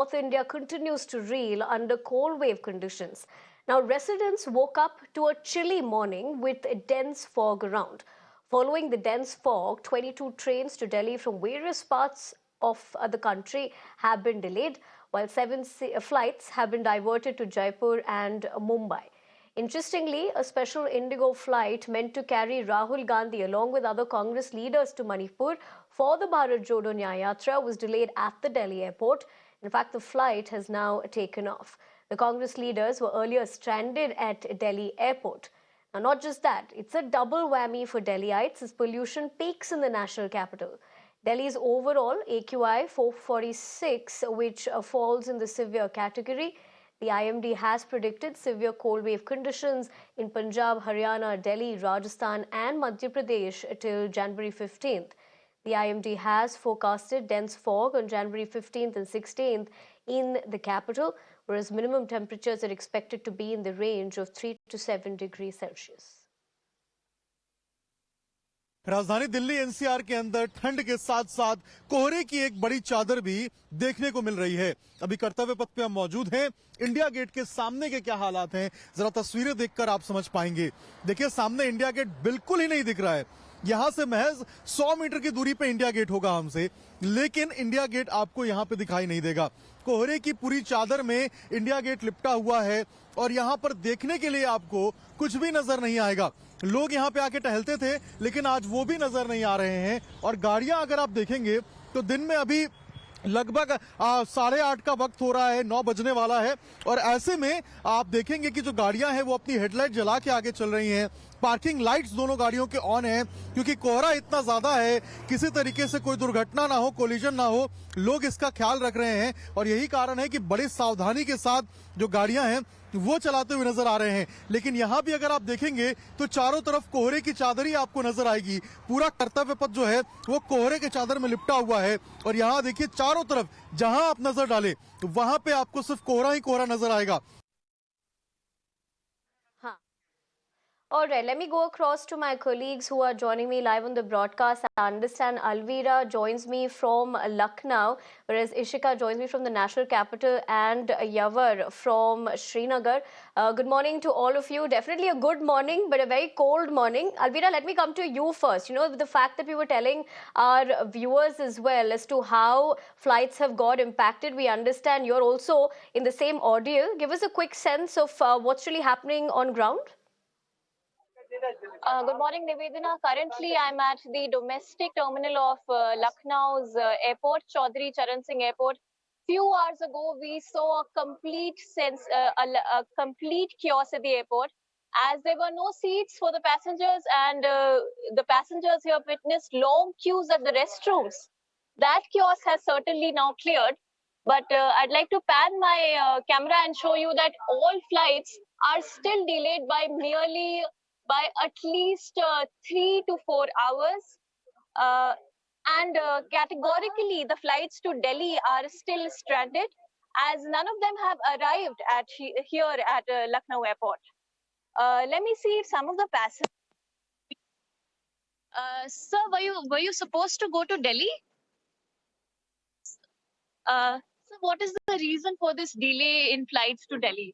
North India continues to reel under cold wave conditions. Now, residents woke up to a chilly morning with a dense fog around. Following the dense fog, 22 trains to Delhi from various parts of the country have been delayed, while seven flights have been diverted to Jaipur and Mumbai. Interestingly, a special Indigo flight meant to carry Rahul Gandhi along with other Congress leaders to Manipur for the Bharat Jodo Nyaya Yatra was delayed at the Delhi airport. In fact, the flight has now taken off. The Congress leaders were earlier stranded at Delhi airport. Now, not just that, it's a double whammy for Delhiites as pollution peaks in the national capital. Delhi's overall AQI 446, which falls in the severe category. The IMD has predicted severe cold wave conditions in Punjab, Haryana, Delhi, Rajasthan, and Madhya Pradesh till January 15th. The IMD has forecasted dense fog on January 15th and 16th in the capital, whereas minimum temperatures are expected to be in the range of 3 to 7 degrees Celsius. राजधानी Delhi NCR के अंदर ठंड के साथ साथ कोहरे की एक बड़ी चादर भी देखने को मिल रही है। अभी कर्तव्य पथ पे हम मौजूद हैं। इंडिया गेट के सामने के क्या हालात हैं, जरा तस्वीरें देखकर आप समझ पाएंगे। देखिए, सामने इंडिया गेट बिल्कुल ही नहीं दिख रहा है। यहां से महज 100 मीटर की दूरी पे इंडिया गेट होगा हमसे, लेकिन इंडिया गेट आपको यहां पे दिखाई नहीं देगा। कोहरे की पूरी चादर में इंडिया गेट लिपटा हुआ है और यहां पर देखने के लिए आपको कुछ भी नजर नहीं आएगा। लोग यहां पे आके टहलते थे, लेकिन आज वो भी नजर नहीं आ रहे हैं। और गाड़ियां अगर आप देखेंगे तो दिन में अभी लगभग 8:30 का वक्त हो रहा है, 9 बजने वाला है। और ऐसे में आप देखेंगे कि जो गाड़ियां हैं वो अपनी हेडलाइट जला के आगे चल रही हैं। पार्किंग लाइट्स दोनों गाड़ियों के ऑन है, क्योंकि कोहरा इतना ज्यादा है, किसी तरीके से कोई दुर्घटना ना हो, कोलिजन ना हो, लोग इसका ख्याल रख रहे हैं। और यही कारण है कि बड़ी सावधानी के साथ जो गाड़ियां हैं वो चलाते हुए नजर आ रहे हैं। लेकिन यहां भी अगर आप देखेंगे तो चारों तरफ कोहरे की चादर ही आपको नजर आएगी। पूरा कर्तव्य पथ जो है वो कोहरे के चादर में लिपटा हुआ है। और यहां देखिए, चारों तरफ जहां आप नजर डालें वहां पे आपको सिर्फ कोहरा ही कोहरा नजर आएगा। All right, let me go across to my colleagues who are joining me live on the broadcast. I understand Alvira joins me from Lucknow, whereas Ishika joins me from the national capital, and Yavar from Srinagar. Good morning to all of you. Definitely a good morning, but a very cold morning. Alvira, let me come to you first. You know, the fact that we were telling our viewers as well as to how flights have got impacted, we understand you're also in the same ordeal. Give us a quick sense of what's really happening on ground. Good morning, Nivedana. Currently, I'm at the domestic terminal of Lucknow's airport, Chaudhary Charan Singh Airport. Few hours ago, we saw a complete chaos at the airport, as there were no seats for the passengers, and the passengers here witnessed long queues at the restrooms. That chaos has certainly now cleared, but I'd like to pan my camera and show you that all flights are still delayed by at least 3 to 4 hours. And categorically, the flights to Delhi are still stranded, as none of them have arrived here at Lucknow Airport. Let me see if some of the passengers. Sir, were you supposed to go to Delhi? So what is the reason for this delay in flights to Delhi?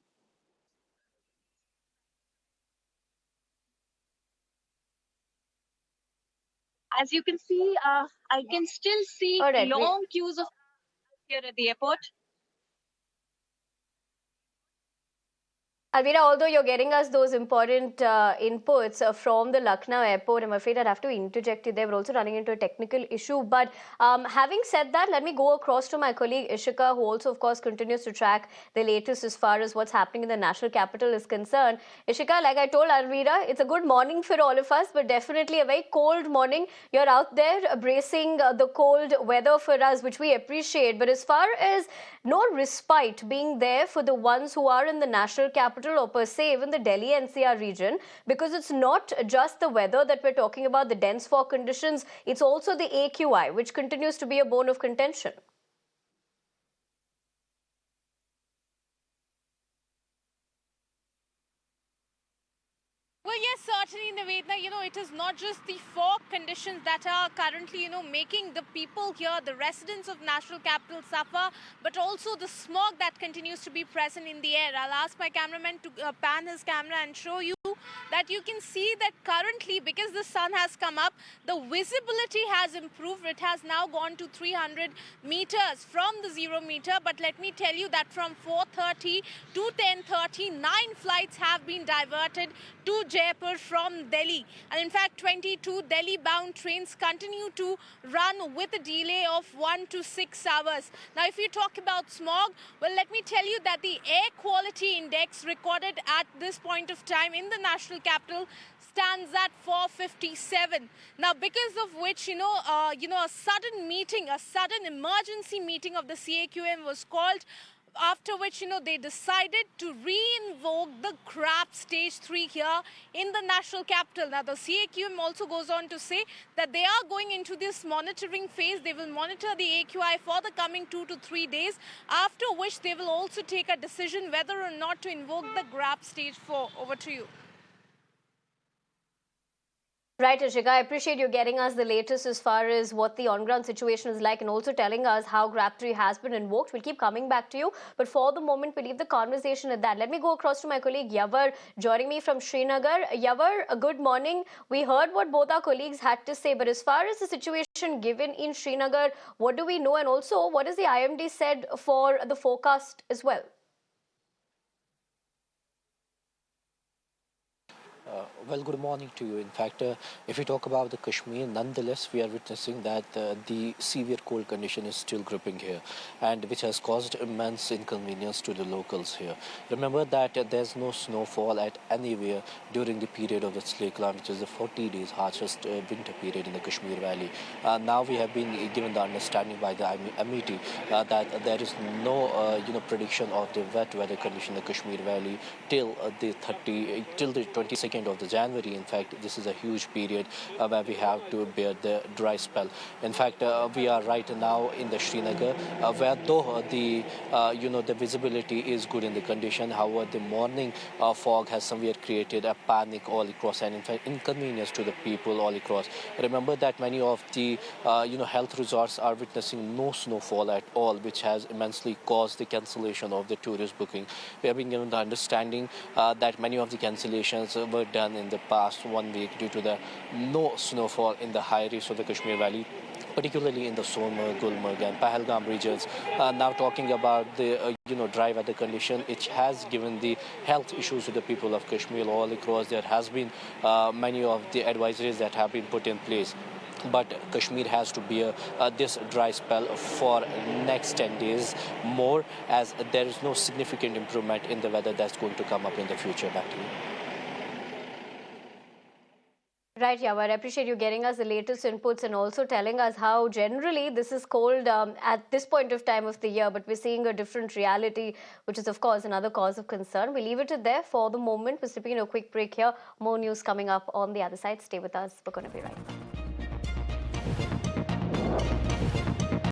As you can see, I can still see long queues of here at the airport. Alvira, although you're getting us those important inputs from the Lucknow airport, I'm afraid I'd have to interject you there. We're also running into a technical issue. But having said that, let me go across to my colleague Ishika, who also, of course, continues to track the latest as far as what's happening in the national capital is concerned. Ishika, like I told Alvira, it's a good morning for all of us, but definitely a very cold morning. You're out there bracing the cold weather for us, which we appreciate. But as far as no respite being there for the ones who are in the national capital, or per se even the Delhi NCR region, because it's not just the weather that we're talking about, the dense fog conditions, it's also the AQI, which continues to be a bone of contention. Well, yes, certainly, Nivedna, it is not just the fog conditions that are currently, making the people here, the residents of National Capital suffer, but also the smog that continues to be present in the air. I'll ask my cameraman to pan his camera and show you that you can see that currently, because the sun has come up, the visibility has improved. It has now gone to 300 meters from the 0 meter. But let me tell you that from 4:30 to 10:30, 9 flights have been diverted to Jaipur from Delhi. And in fact, 22 Delhi-bound trains continue to run with a delay of 1 to 6 hours. Now, if you talk about smog, well, let me tell you that the air quality index recorded at this point of time in the national capital stands at 457. Now, because of which, a sudden emergency meeting of the CAQM was called, after which, they decided to re-invoke the CRAP stage 3 here in the national capital. Now, the CAQM also goes on to say that they are going into this monitoring phase. They will monitor the AQI for the coming 2 to 3 days, after which they will also take a decision whether or not to invoke the CRAP stage 4. Over to you. Right, Ashika, I appreciate you getting us the latest as far as what the on-ground situation is like and also telling us how GRAP 3 has been invoked. We'll keep coming back to you, but for the moment, we'll leave the conversation at that. Let me go across to my colleague Yavar, joining me from Srinagar. Yavar, good morning. We heard what both our colleagues had to say, but as far as the situation given in Srinagar, what do we know? And also, what has the IMD said for the forecast as well? Well, good morning to you. In fact, if we talk about the Kashmir, nonetheless, we are witnessing that the severe cold condition is still gripping here, and which has caused immense inconvenience to the locals here. Remember that there's no snowfall at anywhere during the period of the cyclone, which is the 40 days harshest winter period in the Kashmir Valley. Now we have been given the understanding by the MET that there is no prediction of the wet weather condition in the Kashmir Valley till till the 22nd of the January. In fact, this is a huge period where we have to bear the dry spell. In fact, we are right now in the Srinagar, where though the visibility is good in the condition, however, the morning fog has somewhere created a panic all across and in fact inconvenience to the people all across. Remember that many of the health resorts are witnessing no snowfall at all, which has immensely caused the cancellation of the tourist booking. We have been given the understanding that many of the cancellations were done in the past 1 week due to the no snowfall in the high reefs of the Kashmir Valley, particularly in the Sonmarg, Gulmarg and Pahalgam regions. Now talking about the dry weather condition, it has given the health issues to the people of Kashmir all across. There has been many of the advisories that have been put in place. But Kashmir has to bear this dry spell for next 10 days more, as there is no significant improvement in the weather that's going to come up in the future. Back to you. Right, Yavar. I appreciate you getting us the latest inputs and also telling us how generally this is cold at this point of time of the year, but we're seeing a different reality, which is, of course, another cause of concern. We leave it at there for the moment. We're slipping in a quick break here. More news coming up on the other side. Stay with us. We're going to be right back.